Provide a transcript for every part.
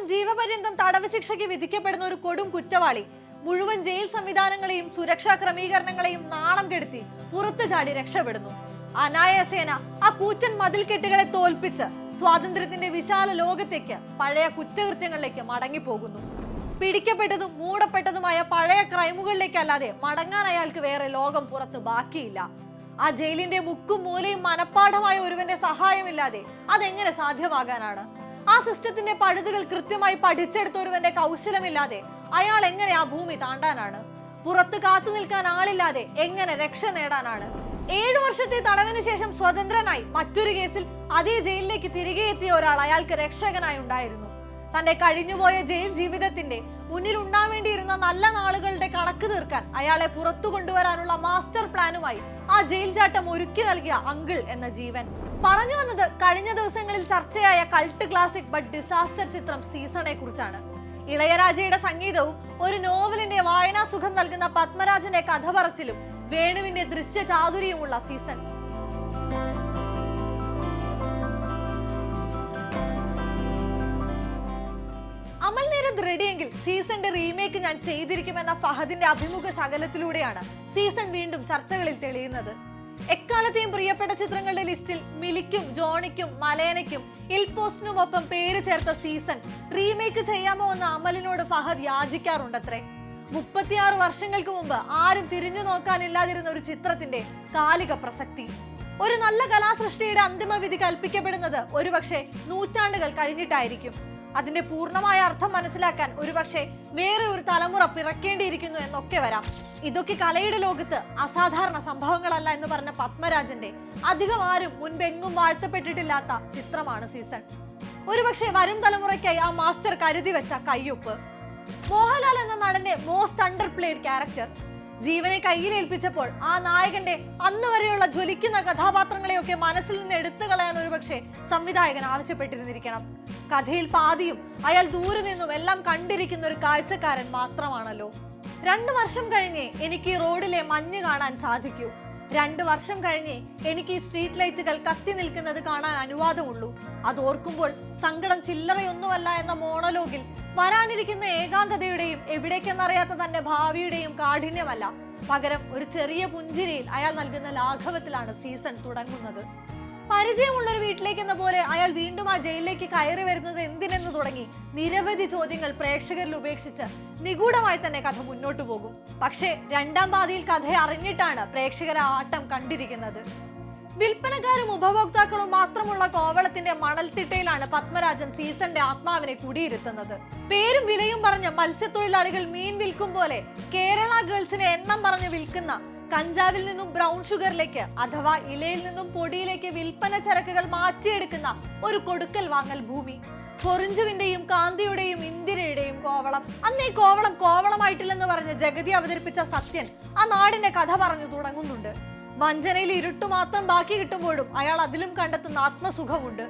ശേഷം ജീവപര്യന്തം തടവ് ശിക്ഷയ്ക്ക് വിധിക്കപ്പെടുന്ന ഒരു കൊടും കുറ്റവാളി മുഴുവൻ ജയിൽ സംവിധാനങ്ങളെയും സുരക്ഷാ ക്രമീകരണങ്ങളെയും നാണം കെടുത്തി പുറത്തു ചാടി രക്ഷപ്പെടുന്നു. അനായാസേന ആ കൂറ്റൻ മതിൽക്കെട്ടുകളെ തോൽപ്പിച്ച് സ്വാതന്ത്ര്യത്തിന്റെ വിശാല ലോകത്തേക്ക്, പഴയ കുറ്റകൃത്യങ്ങളിലേക്ക് മടങ്ങിപ്പോകുന്നു. പിടിക്കപ്പെട്ടതും മൂടപ്പെട്ടതുമായ പഴയ ക്രൈമുകളിലേക്കല്ലാതെ മടങ്ങാൻ അയാൾക്ക് വേറെ ലോകം പുറത്ത് ബാക്കിയില്ല. ആ ജയിലിന്റെ മുക്കും മൂലയും മനഃപ്പാഠമായ ഒരുവന്റെ സഹായമില്ലാതെ അതെങ്ങനെ സാധ്യമാകാനാണ്? ആ സിസ്റ്റത്തിന്റെ പഴുതുകൾ കൃത്യമായി പഠിച്ചെടുത്ത ഒരുവന്റെ കൗശലമില്ലാതെ അയാൾ എങ്ങനെ ആ ഭൂമി താണ്ടാനാണ്? പുറത്ത് കാത്തു നിൽക്കാൻ ആളില്ലാതെ എങ്ങനെ രക്ഷ നേടാനാണ്? 7 വർഷത്തെ തടവിന് ശേഷം സ്വതന്ത്രനായി മറ്റൊരു കേസിൽ അതേ ജയിലിലേക്ക് തിരികെ എത്തിയ ഒരാൾ അയാൾക്ക് രക്ഷകനായി ഉണ്ടായിരുന്നു. തന്റെ കഴിഞ്ഞുപോയ ജയിൽ ജീവിതത്തിന്റെ മുന്നിൽ ഉണ്ടാവേണ്ടിയിരുന്ന നല്ല നാളുകളുടെ കണക്ക് തീർക്കാൻ അയാളെ പുറത്തു കൊണ്ടുവരാനുള്ള മാസ്റ്റർ പ്ലാനുമായി ആ ജയിൽ ചാട്ടം ഒരുക്കി നൽകിയ അങ്കിൾ എന്ന ജീവൻ. പറഞ്ഞു വന്നത് കഴിഞ്ഞ ദിവസങ്ങളിൽ ചർച്ചയായ കൾട്ട് ക്ലാസിക് ബട്ട് ഡിസാസ്റ്റർ ചിത്രം സീസണെ കുറിച്ചാണ്. ഇളയരാജയുടെ സംഗീതവും ഒരു നോവലിന്റെ വായനാ സുഖം നൽകുന്ന പത്മരാജന്റെ കഥ പറച്ചിലും വേണുവിന്റെ ദൃശ്യ ചാതുര്യമുള്ള സീസൺ. അമൽ നേരത്ത് റെഡിയെങ്കിൽ സീസണിന്റെ റീമേക്ക് ഞാൻ ചെയ്തിരിക്കുമെന്ന ഫഹദിന്റെ അഭിമുഖ ശകലത്തിലൂടെയാണ് സീസൺ വീണ്ടും ചർച്ചകളിൽ തെളിയുന്നത്. എക്കാലത്തെയും പ്രിയപ്പെട്ട ചിത്രങ്ങളുടെ ലിസ്റ്റിൽ മിലിക്കും ജോണിക്കും മലയനയ്ക്കും ഇൽപോസ്റ്റിനുമൊപ്പം പേര് ചേർത്ത സീസൺ റീമേക്ക് ചെയ്യാമോ എന്ന് അമലിനോട് ഫഹദ് യാചിക്കാറുണ്ടത്രേ. 36 വർഷങ്ങൾക്ക് മുമ്പ് ആരും തിരിഞ്ഞു നോക്കാനില്ലാതിരുന്ന ഒരു ചിത്രത്തിന്റെ കാലിക പ്രസക്തി. ഒരു നല്ല കലാസൃഷ്ടിയുടെ അന്തിമ വിധി കൽപ്പിക്കപ്പെടുന്നത് ഒരുപക്ഷെ നൂറ്റാണ്ടുകൾ കഴിഞ്ഞിട്ടായിരിക്കും. അതിന്റെ പൂർണ്ണമായ അർത്ഥം മനസ്സിലാക്കാൻ ഒരുപക്ഷെ വേറെ ഒരു തലമുറ പിറക്കേണ്ടിയിരിക്കുന്നു എന്നൊക്കെ വരാം. ഇതൊക്കെ കലയുടെ ലോകത്ത് അസാധാരണ സംഭവങ്ങളല്ല എന്ന് പറഞ്ഞ പത്മരാജന്റെ അധികം ആരും മുൻപെങ്ങും വാഴ്ത്തപ്പെട്ടിട്ടില്ലാത്ത ചിത്രമാണ് സീസൺ. ഒരുപക്ഷെ വരും തലമുറയ്ക്കായി ആ മാസ്റ്റർ കരുതി വെച്ച കയ്യൊപ്പ്. മോഹൻലാൽ എന്ന നടന്റെ മോസ്റ്റ് അണ്ടർ പ്ലേഡ് ക്യാരക്ടർ. ജീവനെ കയ്യിലേൽപ്പിച്ചപ്പോൾ ആ നായകന്റെ അന്ന് വരെയുള്ള ജ്വലിക്കുന്ന കഥാപാത്രങ്ങളെയൊക്കെ മനസ്സിൽ നിന്ന് എടുത്തു കളയാൻ ഒരുപക്ഷെ സംവിധായകൻ ആവശ്യപ്പെട്ടിരുന്നിരിക്കണം. കഥയിൽ പാതിയും അയാൾ ദൂരെ നിന്നും എല്ലാം കണ്ടിരിക്കുന്ന ഒരു കാഴ്ചക്കാരൻ മാത്രമാണല്ലോ. 2 വർഷം കഴിഞ്ഞേ എനിക്ക് ഈ റോഡിലെ മഞ്ഞ് കാണാൻ സാധിക്കൂ. 2 വർഷം കഴിഞ്ഞേ എനിക്ക് ഈ സ്ട്രീറ്റ് ലൈറ്റുകൾ കത്തി നിൽക്കുന്നത് കാണാൻ അനുവാദമുള്ളൂ. അതോർക്കുമ്പോൾ സങ്കടം ചില്ലറയൊന്നുമല്ല എന്ന മോണലോഗിൽ വരാനിരിക്കുന്ന ഏകാന്തതയുടെയും എവിടേക്കെന്നറിയാത്ത തന്റെ ഭാവിയുടെയും കാഠിന്യമല്ല, പകരം ഒരു ചെറിയ പുഞ്ചിരിയിൽ അയാൾ നൽകുന്ന ലാഘവത്തിലാണ് സീസൺ തുടങ്ങുന്നത്. പരിചയമുള്ള ഒരു വീട്ടിലേക്ക് എന്ന പോലെ അയാൾ വീണ്ടും ആ ജയിലിലേക്ക് കയറി വരുന്നത് എന്തിനെന്ന് തുടങ്ങി നിരവധി ചോദ്യങ്ങൾ പ്രേക്ഷകരിൽ ഉപേക്ഷിച്ച് നിഗൂഢമായി തന്നെ കഥ മുന്നോട്ടു പോകും. പക്ഷേ 2ാം പാതിയിൽ കഥ അറിഞ്ഞിട്ടാണ് പ്രേക്ഷകർ ആട്ടം കണ്ടിരിക്കുന്നത്. വിൽപ്പനക്കാരും ഉപഭോക്താക്കളും മാത്രമുള്ള കോവളത്തിന്റെ മണൽത്തിട്ടയിലാണ് പത്മരാജൻ സീസണിന്റെ ആത്മാവിനെ കുടിയിരുത്തുന്നത്. പേരും വിലയും പറഞ്ഞ മത്സ്യത്തൊഴിലാളികൾ മീൻ വിൽക്കും പോലെ കേരള ഗേൾസിനെ എണ്ണം പറഞ്ഞ് വിൽക്കുന്ന, കഞ്ചാവിൽ നിന്നും ബ്രൗൺ ഷുഗറിലേക്ക് അഥവാ ഇലയിൽ നിന്നും പൊടിയിലേക്ക് വിൽപ്പന ചരക്കുകൾ മാറ്റിയെടുക്കുന്ന ഒരു കൊടുക്കൽ വാങ്ങൽ ഭൂമി. പൊറിഞ്ചുവിന്റെയും കാന്തിയുടെയും ഇന്ദിരയുടെയും കോവളം. അന്നേ കോവളം കോവളമായിട്ടില്ലെന്ന് പറഞ്ഞ് ജഗതി അവതരിപ്പിച്ച സത്യൻ ആ നാടിന്റെ കഥ പറഞ്ഞു തുടങ്ങുന്നുണ്ട്. വഞ്ചനയിൽ ഇരുട്ടു മാത്രം ബാക്കി കിട്ടുമ്പോഴും അയാൾ അതിലും കണ്ടെത്തുന്ന ആത്മസുഖമുണ്ട്.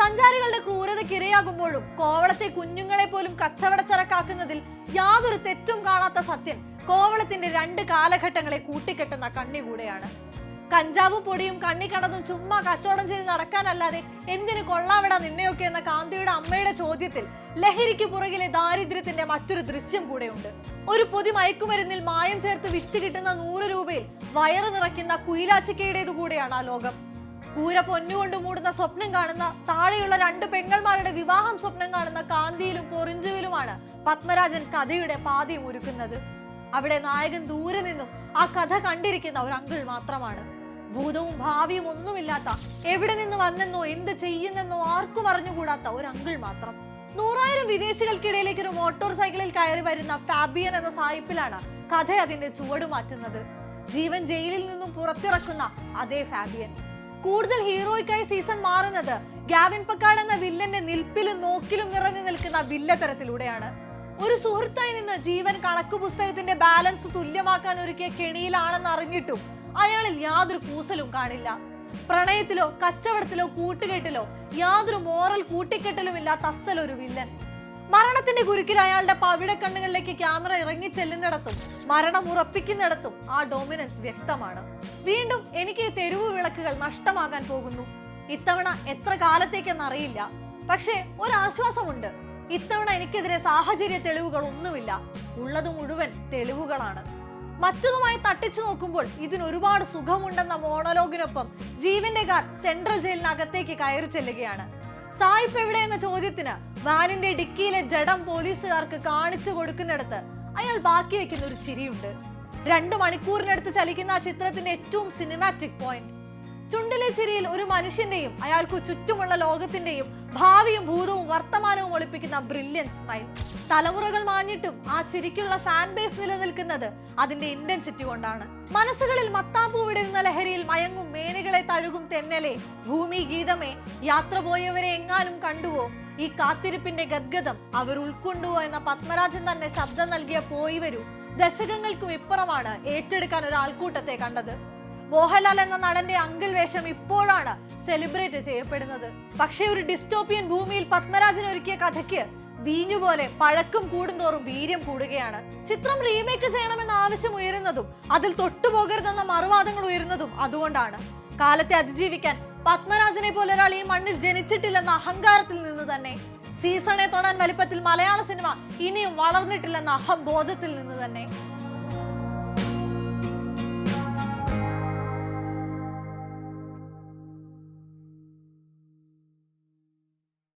സഞ്ചാരികളുടെ ക്രൂരതയ്ക്കിരയാകുമ്പോഴും കോവളത്തെ കുഞ്ഞുങ്ങളെ പോലും കച്ചവടച്ചരക്കാക്കുന്നതിൽ യാതൊരു തെറ്റും കാണാത്ത സത്യൻ കോവളത്തിന്റെ 2 കാലഘട്ടങ്ങളെ കൂട്ടിക്കെട്ടുന്ന കണ്ണി കൂടെയാണ്. കഞ്ചാവും പൊടിയും കണ്ണി കടന്നും ചുമ്മാ കച്ചവടം ചെയ്ത് നടക്കാനല്ലാതെ എന്തിനു കൊള്ളാവിട നിന്നെയൊക്കെ എന്ന കാന്തിയുടെ അമ്മയുടെ ചോദ്യത്തിൽ ലഹരിക്ക് പുറകിലെ ദാരിദ്ര്യത്തിന്റെ മറ്റൊരു ദൃശ്യം കൂടെയുണ്ട്. ഒരു പൊതി മയക്കുമരുന്നിൽ മായം ചേർത്ത് വിറ്റ് കിട്ടുന്ന 100 രൂപയിൽ വയറ് നിറയ്ക്കുന്ന കുയിലാച്ചിക്കയുടേതു കൂടെയാണ് ആ ലോകം. കൂര പൊന്നുകൊണ്ട് മൂടുന്ന സ്വപ്നം കാണുന്ന, താഴെയുള്ള 2 പെങ്ങൾമാരുടെ വിവാഹം സ്വപ്നം കാണുന്ന കാന്തിയിലും പൊറിഞ്ചുവിലുമാണ് പത്മരാജൻ കഥയുടെ പാതയും ഒരുക്കുന്നത്. അവിടെ നായകൻ ദൂരെ നിന്നും ആ കഥ കണ്ടിരിക്കുന്ന ഒരു അങ്കിൾ മാത്രമാണ്. ഭൂതവും ഭാവിയും ഒന്നുമില്ലാത്ത, എവിടെ നിന്ന് വന്നെന്നോ എന്ത് ചെയ്യുന്നെന്നോ ആർക്കും അറിഞ്ഞുകൂടാത്ത ഒരു അങ്കിൾ മാത്രം. 100,000 വിദേശികൾക്കിടയിലേക്ക് ഒരു മോട്ടോർ സൈക്കിളിൽ കയറി വരുന്ന ഫാബിയൻ എന്ന സായിപ്പിലാണ് കഥ അതിന്റെ ചുവട് മാറ്റുന്നത്. ജീവൻ ജയിലിൽ നിന്നും പുറത്തിറക്കുന്ന അതേ ഫാബിയൻ. കൂടുതൽ ഹീറോയ്ക്കായി സീസൺ മാറുന്നത് ഗാവിൻ പക്കാട് എന്ന വില്ലന്റെ നിൽപ്പിലും നോക്കിലും നിറഞ്ഞു നിൽക്കുന്ന വില്ലത്തരത്തിലൂടെയാണ്. ഒരു സുഹൃത്തായി നിന്ന് ജീവൻ കണക്കു പുസ്തകത്തിന്റെ ബാലൻസ് തുല്യമാക്കാൻ ഒരുക്കിയ കെണിയിലാണെന്ന് അറിഞ്ഞിട്ടും അയാളിൽ യാതൊരു കൂസലും കാണില്ല. പ്രണയത്തിലോ കച്ചവടത്തിലോ കൂട്ടുകെട്ടിലോ യാതൊരു മോറൽ കൂട്ടിക്കെട്ടലും ഇല്ലാത്ത അസലൊരു വില്ലൻ. മരണത്തിന്റെ കുരുക്കിൽ അയാളുടെ പവിഴക്കണ്ണുകളിലേക്ക് ക്യാമറ ഇറങ്ങി ചെല്ലുന്നിടത്തും മരണം ഉറപ്പിക്കുന്നിടത്തും ആ ഡോമിനൻസ് വ്യക്തമാണ്. വീണ്ടും എനിക്ക് തെരുവു വിളക്കുകൾ നഷ്ടമാകാൻ പോകുന്നു. ഇത്തവണ എത്ര കാലത്തേക്കെന്നറിയില്ല. പക്ഷേ ഒരാശ്വാസമുണ്ട്. ഇത്തവണ എനിക്കെതിരെ സാഹചര്യ തെളിവുകൾ ഒന്നുമില്ല, ഉള്ളത് മുഴുവൻ തെളിവുകളാണ്. മറ്റതുമായി തട്ടിച്ചു നോക്കുമ്പോൾ ഇതിന് ഒരുപാട് സുഖമുണ്ടെന്ന മോണലോഗിനൊപ്പം ജീവന്റെ കാർ സെൻട്രൽ ജയിലിനകത്തേക്ക് കയറി ചെല്ലുകയാണ്. സായിപ്പ് എവിടെ എന്ന ചോദ്യത്തിന് വാനിന്റെ ഡിക്കിയിലെ ജഡം പോലീസുകാർക്ക് കാണിച്ചു കൊടുക്കുന്നിടത്ത് അയാൾ ബാക്കി വെക്കുന്ന ഒരു ചിരിയുണ്ട്. 2 മണിക്കൂറിനടുത്ത് ചലിക്കുന്ന ആ ചിത്രത്തിന്റെ ഏറ്റവും സിനിമാറ്റിക് പോയിന്റ്. ചുണ്ടിലെ ചിരിയിൽ ഒരു മനുഷ്യന്റെയും അയാൾക്ക് ചുറ്റുമുള്ള ലോകത്തിന്റെയും ഭാവിയും ഭൂതവും വർത്തമാനവും ഒളിപ്പിക്കുന്ന ബ്രില്യൻ സ്മൈൽ. തലമുറകൾ മാഞ്ഞിട്ടും ആ ചിരിക്കുള്ള ഫാൻ ബേസ് നിലനിൽക്കുന്നത് അതിന്റെ ഇന്റൻസിറ്റി കൊണ്ടാണ്. മനസ്സുകളിൽ മത്താപ്പൂ വിടരുന്ന ലഹരിയിൽ മയങ്ങും മേനികളെ തഴുകും തെന്നലെ, ഭൂമി ഗീതമേ, യാത്ര പോയവരെ എങ്ങാനും കണ്ടുവോ, ഈ കാത്തിരിപ്പിന്റെ ഗദ്ഗതം അവർ ഉൾക്കൊണ്ടുവോ എന്ന പത്മരാജൻ തന്നെ ശബ്ദം നൽകിയ പോയി വരൂ ദശകങ്ങൾക്കും ഇപ്പുറമാണ് ഏറ്റെടുക്കാൻ ഒരു ആൾക്കൂട്ടത്തെ കണ്ടത്. മോഹൻലാൽ എന്ന നടന്റെ അങ്കിൾ വേഷം ഇപ്പോഴാണ് സെലിബ്രേറ്റ് ചെയ്യപ്പെടുന്നത്. പക്ഷേ ഒരു ഡിസ്റ്റോപ്പിയൻ ഭൂമിയിൽ പത്മരാജൻ ഒരുക്കിയ കഥയ്ക്ക് വീഞ്ഞുപോലെ പഴക്കം കൂടുന്തോറും വീര്യം കൂടുകയാണ്. ചിത്രം റീമേക്ക് ചെയ്യണമെന്ന ആവശ്യം ഉയരുന്നതും അതിൽ തൊട്ടുപോകരുതെന്ന മറുവാദങ്ങൾ ഉയരുന്നതും അതുകൊണ്ടാണ്. കാലത്തെ അതിജീവിക്കാൻ പത്മരാജനെ പോലെ ഒരാൾ ഈ മണ്ണിൽ ജനിച്ചിട്ടില്ലെന്ന അഹങ്കാരത്തിൽ നിന്ന് തന്നെ, സീസണെ തൊടാൻ വലിപ്പത്തിൽ മലയാള സിനിമ ഇനിയും വളർന്നിട്ടില്ലെന്ന അഹംബോധത്തിൽ നിന്ന് തന്നെ.